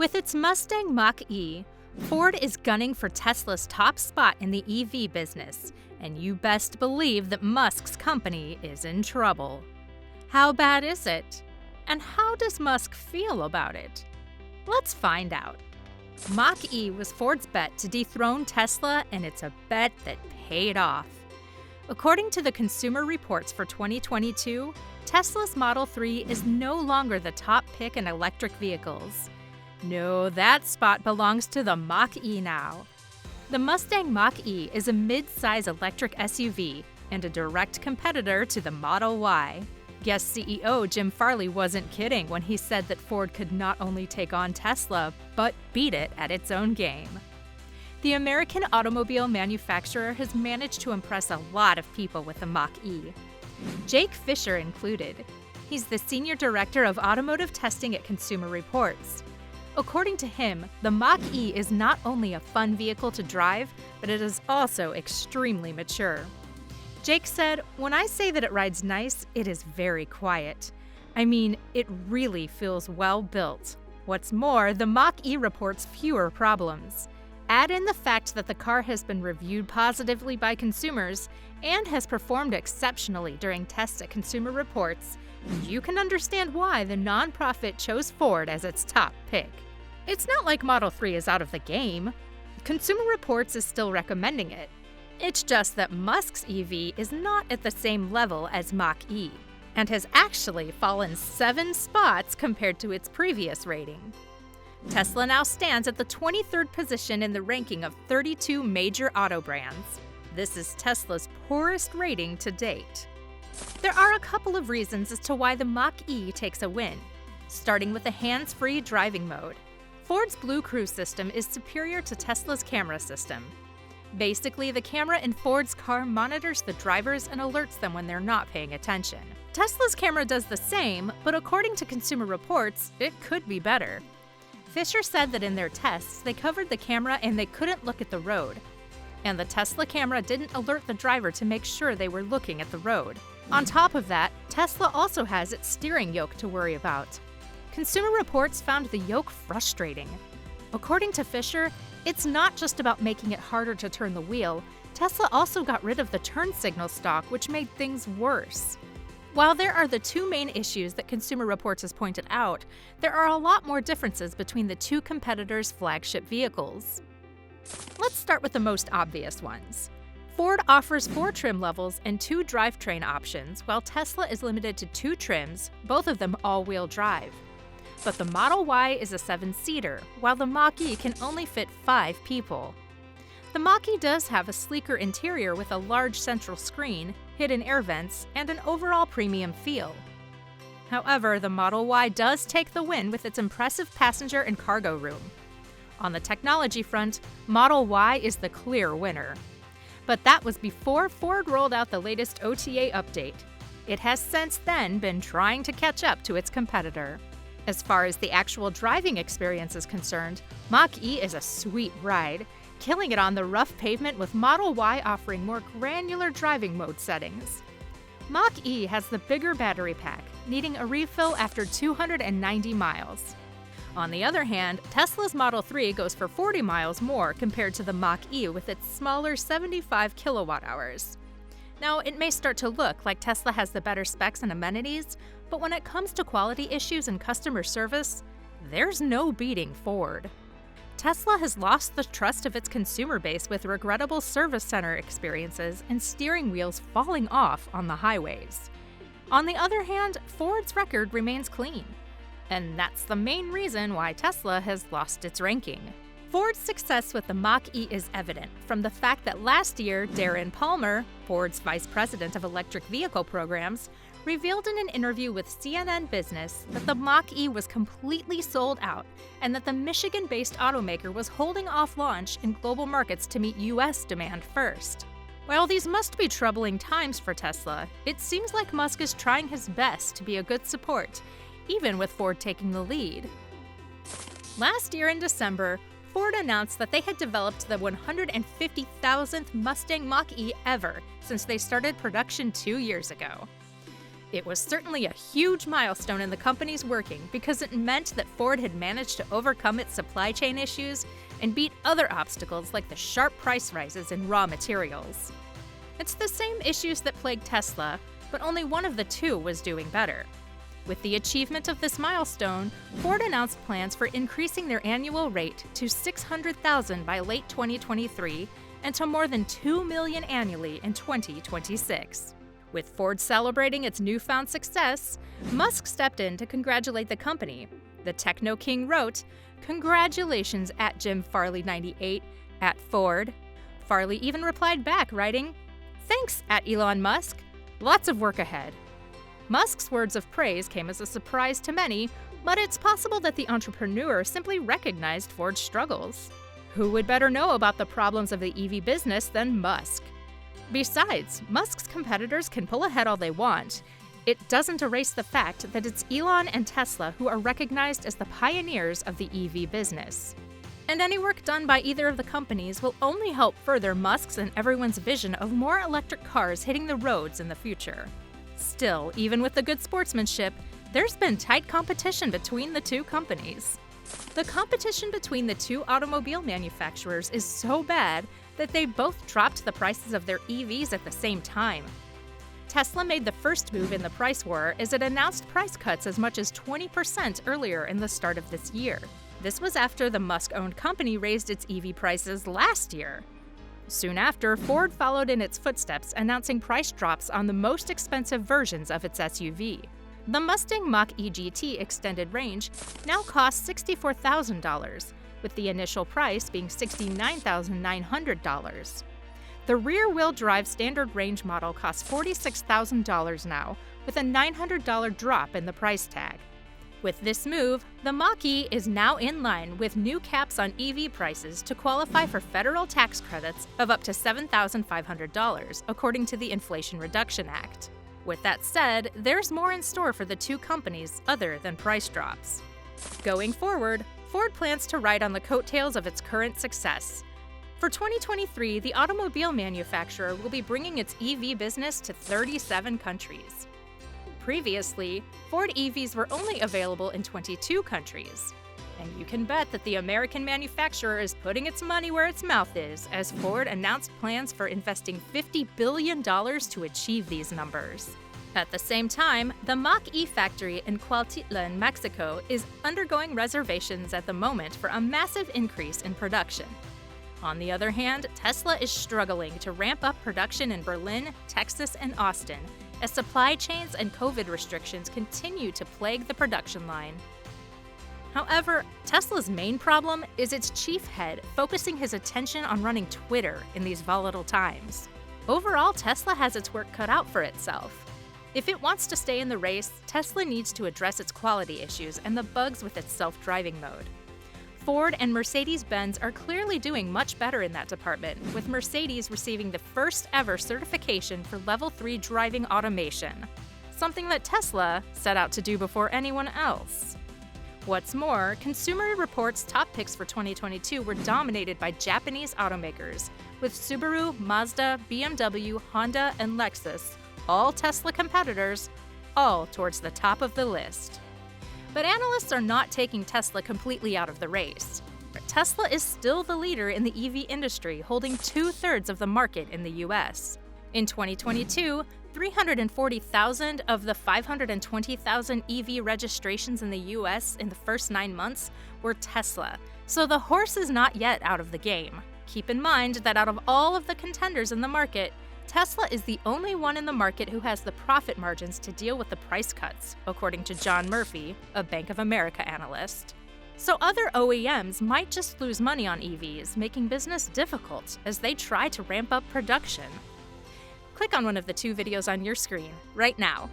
With its Mustang Mach-e, Ford is gunning for Tesla's top spot in the EV business, and you best believe that Musk's company is in trouble. How bad is it? And how does Musk feel about it? Let's find out. Mach-e was Ford's bet to dethrone Tesla, and it's a bet that paid off. According to the Consumer Reports for 2022, Tesla's Model 3 is no longer the top pick in electric vehicles. No, that spot belongs to the Mach-e now. The Mustang Mach-e is a mid-size electric SUV and a direct competitor to the Model Y. Guess CEO Jim Farley wasn't kidding when he said that Ford could not only take on Tesla, but beat it at its own game. The American automobile manufacturer has managed to impress a lot of people with the Mach-e. Jake Fisher included. He's the Senior Director of Automotive Testing at Consumer Reports. According to him, the Mach-e is not only a fun vehicle to drive, but it is also extremely mature. Jake said, "When I say that it rides nice, it is very quiet. I mean, it really feels well built. What's more, the Mach-e reports fewer problems. Add in the fact that the car has been reviewed positively by consumers and has performed exceptionally during tests at Consumer Reports, and you can understand why the nonprofit chose Ford as its top pick." It's not like Model 3 is out of the game. Consumer Reports is still recommending it. It's just that Musk's EV is not at the same level as Mach-e, and has actually fallen 7 spots compared to its previous rating. Tesla now stands at the 23rd position in the ranking of 32 major auto brands. This is Tesla's poorest rating to date. There are a couple of reasons as to why the Mach-e takes a win, starting with the hands-free driving mode. Ford's Blue Cruise system is superior to Tesla's camera system. Basically, the camera in Ford's car monitors the drivers and alerts them when they're not paying attention. Tesla's camera does the same, but according to Consumer Reports, it could be better. Fisher said that in their tests, they covered the camera and they couldn't look at the road. And the Tesla camera didn't alert the driver to make sure they were looking at the road. On top of that, Tesla also has its steering yoke to worry about. Consumer Reports found the yoke frustrating. According to Fisher, it's not just about making it harder to turn the wheel. Tesla also got rid of the turn signal stalk, which made things worse. While there are the 2 main issues that Consumer Reports has pointed out, there are a lot more differences between the 2 competitors' flagship vehicles. Let's start with the most obvious ones. Ford offers 4 trim levels and 2 drivetrain options, while Tesla is limited to 2 trims, both of them all-wheel drive. But the Model Y is a 7-seater, while the Mach-e can only fit 5 people. The Mach-e does have a sleeker interior with a large central screen, hidden air vents, and an overall premium feel. However, the Model Y does take the win with its impressive passenger and cargo room. On the technology front, Model Y is the clear winner. But that was before Ford rolled out the latest OTA update. It has since then been trying to catch up to its competitor. As far as the actual driving experience is concerned, Mach-e is a sweet ride, killing it on the rough pavement with Model Y offering more granular driving mode settings. Mach-e has the bigger battery pack, needing a refill after 290 miles. On the other hand, Tesla's Model 3 goes for 40 miles more compared to the Mach-e with its smaller 75 kilowatt-hours. Now, it may start to look like Tesla has the better specs and amenities, but when it comes to quality issues and customer service, there's no beating Ford. Tesla has lost the trust of its consumer base with regrettable service center experiences and steering wheels falling off on the highways. On the other hand, Ford's record remains clean. And that's the main reason why Tesla has lost its ranking. Ford's success with the Mach-e is evident from the fact that last year, Darren Palmer, Ford's vice president of electric vehicle programs, revealed in an interview with CNN Business that the Mach-e was completely sold out and that the Michigan-based automaker was holding off launch in global markets to meet U.S. demand first. While these must be troubling times for Tesla, it seems like Musk is trying his best to be a good support, even with Ford taking the lead. Last year in December, Ford announced that they had developed the 150,000th Mustang Mach-e ever since they started production 2 years ago. It was certainly a huge milestone in the company's working because it meant that Ford had managed to overcome its supply chain issues and beat other obstacles like the sharp price rises in raw materials. It's the same issues that plagued Tesla, but only one of the two was doing better. With the achievement of this milestone, Ford announced plans for increasing their annual rate to 600,000 by late 2023 and to more than 2 million annually in 2026. With Ford celebrating its newfound success, Musk stepped in to congratulate the company. The Techno King wrote, "Congratulations at Jim Farley98 at Ford." Farley even replied back, writing, "Thanks at Elon Musk. Lots of work ahead." Musk's words of praise came as a surprise to many, but it's possible that the entrepreneur simply recognized Ford's struggles. Who would better know about the problems of the EV business than Musk? Besides, Musk's competitors can pull ahead all they want. It doesn't erase the fact that it's Elon and Tesla who are recognized as the pioneers of the EV business. And any work done by either of the companies will only help further Musk's and everyone's vision of more electric cars hitting the roads in the future. Still, even with the good sportsmanship, there's been tight competition between the two companies. The competition between the two automobile manufacturers is so bad that they both dropped the prices of their EVs at the same time. Tesla made the first move in the price war as it announced price cuts as much as 20% earlier in the start of this year. This was after the Musk-owned company raised its EV prices last year. Soon after, Ford followed in its footsteps, announcing price drops on the most expensive versions of its SUV. The Mustang Mach-e GT extended range now costs $64,000, with the initial price being $69,900. The rear-wheel drive standard range model costs $46,000 now, with a $900 drop in the price tag. With this move, the Mach-e is now in line with new caps on EV prices to qualify for federal tax credits of up to $7,500, according to the Inflation Reduction Act. With that said, there's more in store for the two companies other than price drops. Going forward, Ford plans to ride on the coattails of its current success. For 2023, the automobile manufacturer will be bringing its EV business to 37 countries. Previously, Ford EVs were only available in 22 countries. And you can bet that the American manufacturer is putting its money where its mouth is, as Ford announced plans for investing $50 billion to achieve these numbers. At the same time, the Mach-e factory in Cuautitlán, Mexico, is undergoing reservations at the moment for a massive increase in production. On the other hand, Tesla is struggling to ramp up production in Berlin, Texas, and Austin, as supply chains and COVID restrictions continue to plague the production line. However, Tesla's main problem is its chief head focusing his attention on running Twitter in these volatile times. Overall, Tesla has its work cut out for itself. If it wants to stay in the race, Tesla needs to address its quality issues and the bugs with its self-driving mode. Ford and Mercedes-Benz are clearly doing much better in that department, with Mercedes receiving the first ever certification for Level 3 driving automation, something that Tesla set out to do before anyone else. What's more, Consumer Reports' top picks for 2022 were dominated by Japanese automakers, with Subaru, Mazda, BMW, Honda, and Lexus, all Tesla competitors, all towards the top of the list. But analysts are not taking Tesla completely out of the race. Tesla is still the leader in the EV industry, holding 2/3 of the market in the US. In 2022, 340,000 of the 520,000 EV registrations in the US in the first 9 months were Tesla, so the horse is not yet out of the game. Keep in mind that out of all of the contenders in the market, Tesla is the only one in the market who has the profit margins to deal with the price cuts, according to John Murphy, a Bank of America analyst. So other OEMs might just lose money on EVs, making business difficult as they try to ramp up production. Click on one of the two videos on your screen right now.